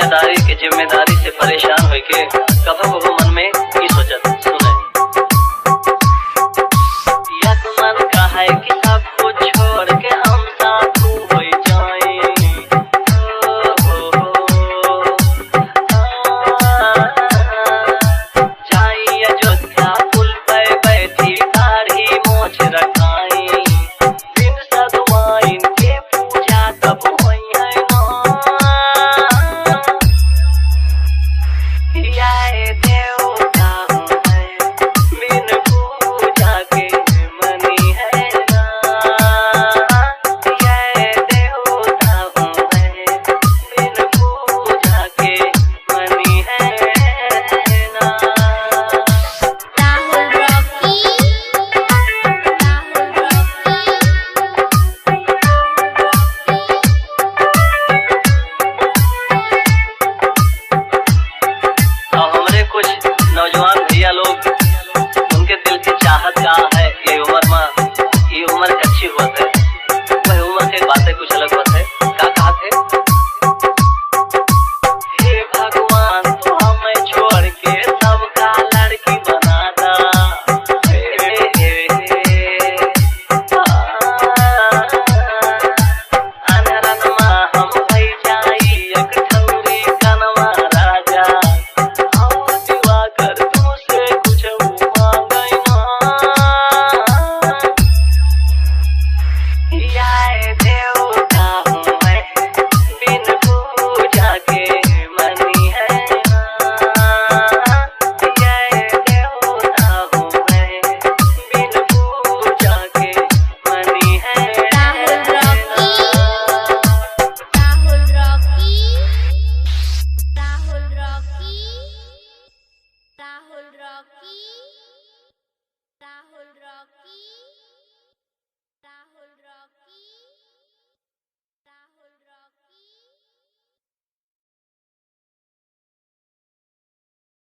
रिश्तेदारी के जिम्मेदारी से परेशान होके कभो कभो मन में की सोचत सुने या तो मन कहा है कि सब कुछ छोड़ के हम साथ हो जाएं। जाई अयोध्या पुल पे बैठी दाढ़ी मोछ रखाई बिन सगवाइन के पूजा कब होई है ना। याए देवता हूँ मैं बिन पूजा के मनी है ना। याए देवता हूँ मैं बिन पूजा के मनी है ना। राहुल रॉकी, और हमरे कुछ नौजवान भैया लोग उनके दिल की चाहत कहाँ है ये उम्र में, ये उम्र अच्छी हुआ है वह उम्र के बातें कुछ अलग बात है। क्या कहा थे हे भगवान तू हमें छोड़ के सबका लड़की बनाना। अनरन माँ हम भई जाई एक ठौरी कनवा राजा और दुआ कर तुझसे कुछ मांगई ना। याए देवता हूँ मैं बिन पूजा के मनी है ना। याए देवता हूँ मैं बिन पूजा के मनी है Rahul Rocky, Rahul Rocky, Rahul Rocky, Rahul Rocky.